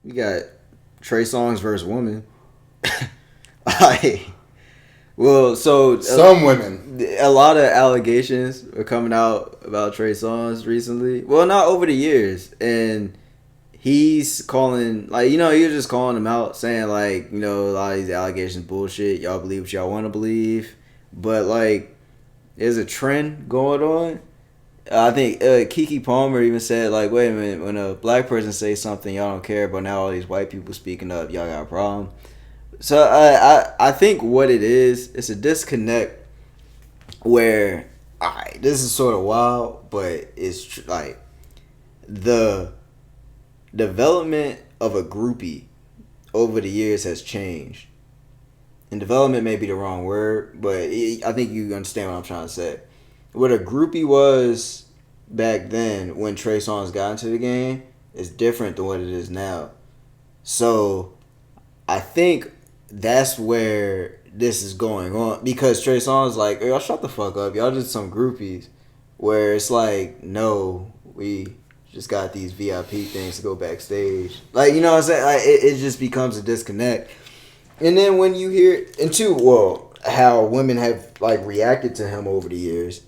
We got Trey Songz versus women. I well, so some women. A lot of allegations are coming out about Trey Songz recently. Well, not over the years, and he's calling he was just calling them out, saying a lot of these allegations bullshit. Y'all believe what y'all want to believe, but there's a trend going on. I think Keke Palmer even said wait a minute, when a black person says something y'all don't care, but now all these white people speaking up, y'all got a problem. So I think what it is, it's a disconnect where this is sort of wild, but it's the development of a groupie over the years has changed. And development may be the wrong word, but I think you understand what I'm trying to say. What a groupie was back then when Trey Songz got into the game is different than what it is now. So I think that's where this is going on, because Trey Songz y'all shut the fuck up, y'all just some groupies, where it's no, we just got these VIP things to go backstage, you know what I'm saying, it just becomes a disconnect. And then when you hear, and two, how women have reacted to him over the years,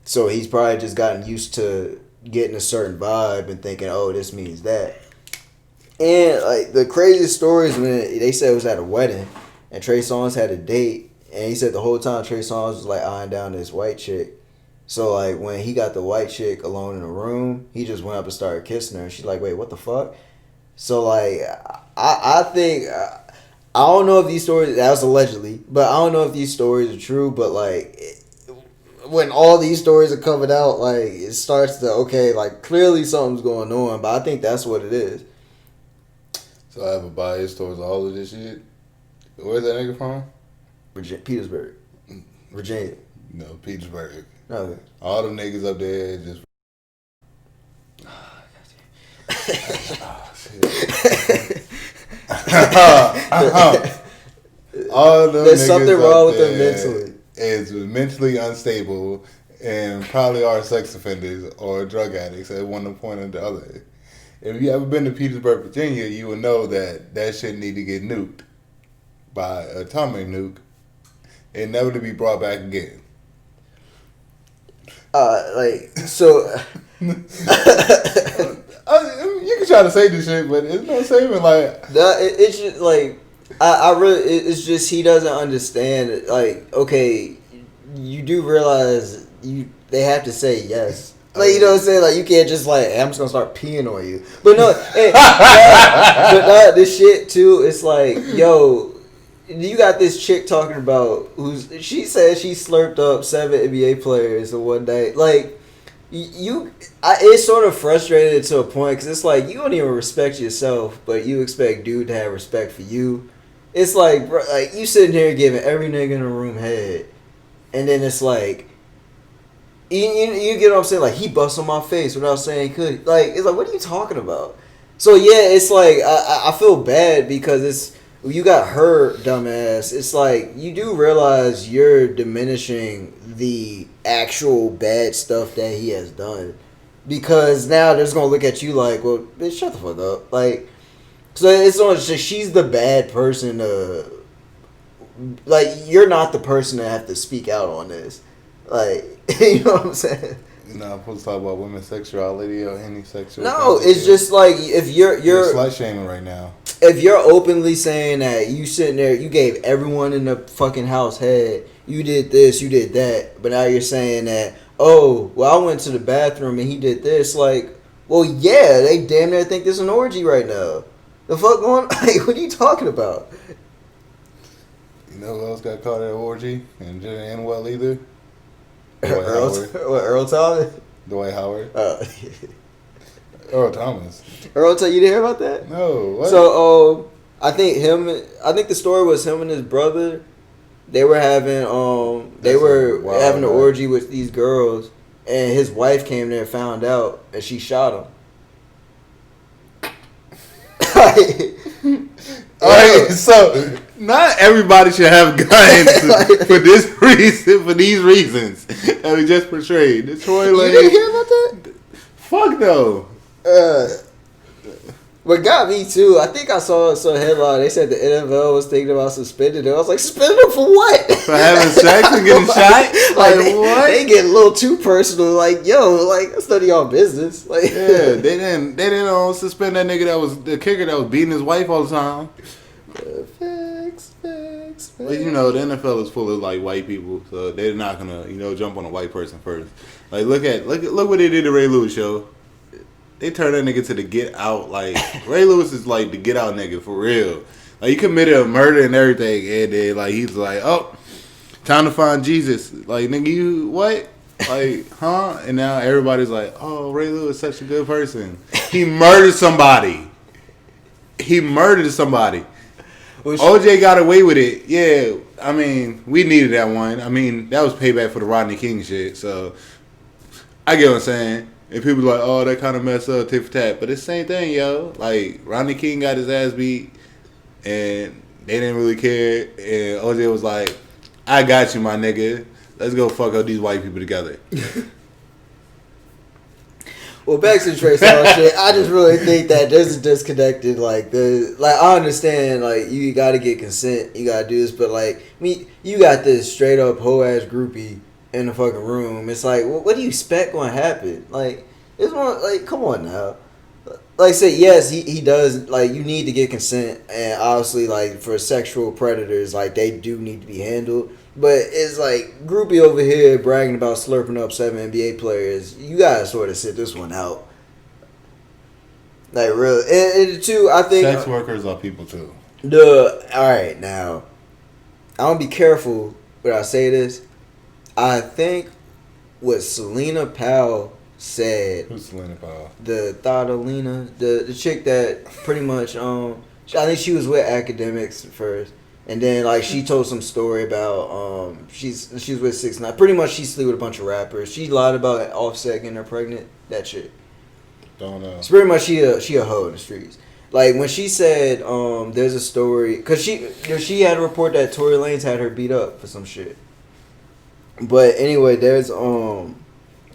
so he's probably just gotten used to getting a certain vibe and thinking, oh, this means that. And the craziest stories when they said it was at a wedding and Trey Songz had a date, and he said the whole time Trey Songz was eyeing down this white chick. So when he got the white chick alone in a room, he just went up and started kissing her, and she's like, wait, what the fuck? So I think I don't know if these stories, that was allegedly, but I don't know if these stories are true, but when all these stories are coming out, it starts to clearly something's going on, but I think that's what it is. So I have a bias towards all of this shit. Where's that nigga from? Petersburg. Virginia. No, Petersburg. Okay. All them niggas up there just... All them There's something wrong with them mentally. Is mentally unstable and probably are sex offenders or drug addicts at one point or the other. If you ever been to Petersburg, Virginia, you would know that shit need to get nuked by an atomic nuke and never to be brought back again. So... you can try to say this shit, but it's no saving. It's just I really, it's just he doesn't understand. Okay, you do realize they have to say yes. You know what I'm saying? You can't just hey, I'm just gonna start peeing on you. But no, this shit too. It's yo, you got this chick talking about she said she slurped up 7 NBA players in one day. It's sort of frustrated to a point, because it's you don't even respect yourself, but you expect dude to have respect for you. It's bro, you sitting here giving every nigga in the room head, and then it's you get what I'm saying? He bust on my face without saying he could. It's what are you talking about? So yeah, it's I feel bad because it's, you got her dumbass. It's you do realize you're diminishing the actual bad stuff that he has done, because now they're just gonna look at you well, bitch, shut the fuck up. So it's not just she's the bad person to, you're not the person to have to speak out on this. You know what I'm saying? You're not supposed to talk about women's sexuality or any sexual. No, it's just if you're slut shaming right now. If you're openly saying that you sitting there, you gave everyone in the fucking house head, you did this, you did that, but now you're saying that, oh, well, I went to the bathroom and he did this. Well, yeah, they damn near think this is an orgy right now. The fuck going? What are you talking about? You know who else got caught at an orgy and didn't end well either? Earl Thomas? Dwight Howard. Earl Thomas. You didn't hear about that? No. What? So, I think the story was him and his brother. They were having an orgy with these girls, and his wife came there and found out, and she shot him. Alright, so not everybody should have guns for this reason. For these reasons that we just portrayed. The Troy Lane. You didn't hear about that? Fuck no. What got me too, I think I saw a headline. They said the NFL was thinking about suspending him. I was like, suspend him for what? For having sex and getting shot? Like what? They get a little too personal. Like, yo, like that's none of y'all business. Like, yeah, they didn't suspend that nigga that was the kicker that was beating his wife all the time. Facts. But you know, the NFL is full of like white people, so they're not gonna jump on a white person first. Like look what they did to Ray Lewis, yo. They turned that nigga to the get out. Like Ray Lewis is like the get out nigga for real. Like he committed a murder and everything, and then like he's like, oh, time to find Jesus. Like nigga, you what? Like huh? And now everybody's like, oh, Ray Lewis is such a good person. He murdered somebody. OJ got away with it. Yeah, I mean, we needed that one. I mean, that was payback for the Rodney King shit. So I get what I'm saying. And people like, oh, that kind of messed up, tit for tat. But it's the same thing, yo. Like, Rodney King got his ass beat, and they didn't really care. And OJ was like, I got you, my nigga. Let's go fuck up these white people together. Well, back to the Trey Songz shit. I just really think that there's a disconnected, like I understand, like you got to get consent, you got to do this, but like you got this straight up hoe ass groupie in the fucking room. It's like, what do you expect going to happen? Like, it's one, like, come on now. Like I said, yes, he does. Like, you need to get consent, and obviously, like for sexual predators, like they do need to be handled. But it's like groupie over here bragging about slurping up 7 NBA players. You gotta sort of sit this one out. Like really, and too, I think sex workers are people too. All right, now I'm gonna be careful when I say this. I think what Selena Powell said. Who's Selena Powell? The Thadalina, the chick that pretty much I think she was with academics first. And then, like, she told some story about she's with 6ix9ine. Pretty much, she slept with a bunch of rappers. She lied about Offset getting her pregnant. That shit. Don't know. It's pretty much she a hoe in the streets. Like when she said there's a story because she had a report that Tory Lanez had her beat up for some shit. But anyway, there's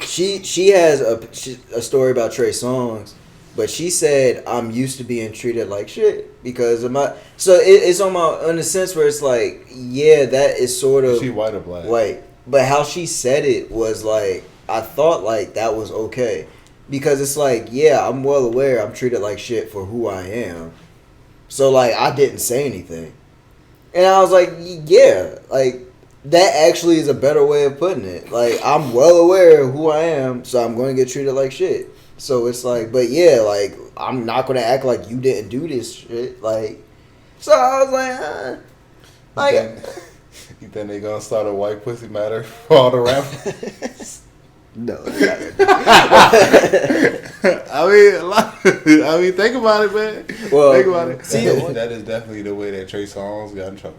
she has a story about Trey Songz. But she said, I'm used to being treated like shit because of my... So it's on the sense where it's like, yeah, that is sort of... Is she white or black? White. But how she said it was like, I thought like that was okay. Because it's like, yeah, I'm well aware I'm treated like shit for who I am. So like, I didn't say anything. And I was like, yeah, like... That actually is a better way of putting it. Like, I'm well aware of who I am, so I'm going to get treated like shit. So it's like, but yeah, like, I'm not going to act like you didn't do this shit. Like, so I was like, you think they going to start a white pussy matter for all the rappers? No. I mean, think about it, man. Well, think about it. See, that is definitely the way that Trey Songz got in trouble.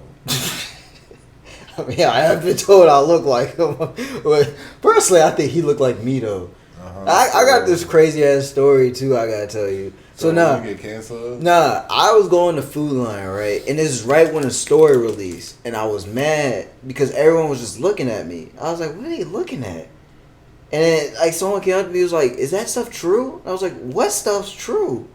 I mean, I have been told I look like him. But personally, I think he looked like me, though. I got this crazy ass story too. I gotta tell you. So you get canceled? Nah, I was going to Food Line, right, and this is right when the story released, and I was mad because everyone was just looking at me. I was like, "What are they looking at?" And then like someone came up to me and was like, "Is that stuff true?" And I was like, "What stuff's true?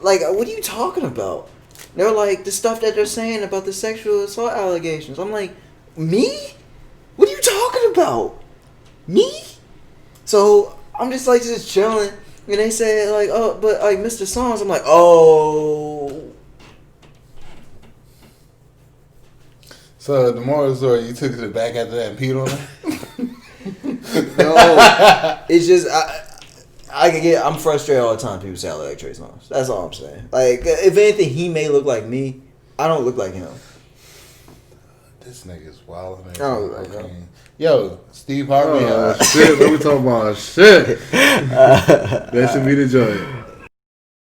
Like, what are you talking about?" And they were like, "The stuff that they're saying about the sexual assault allegations." I'm like, "Me? What are you talking about? Me?" So I'm just like just chilling, and they say like, "Oh, but like Mr. Songz," I'm like, "Oh." So the moral of the story, you took it back after that and peed on him? No, it's just I'm frustrated all the time. People say I look like Trey Songz. That's all I'm saying. Like, if anything, he may look like me. I don't look like him. This nigga's wild, man. I don't look like him. Yo, Steve Harvey. Shit, let me talk about shit. That should be the joint.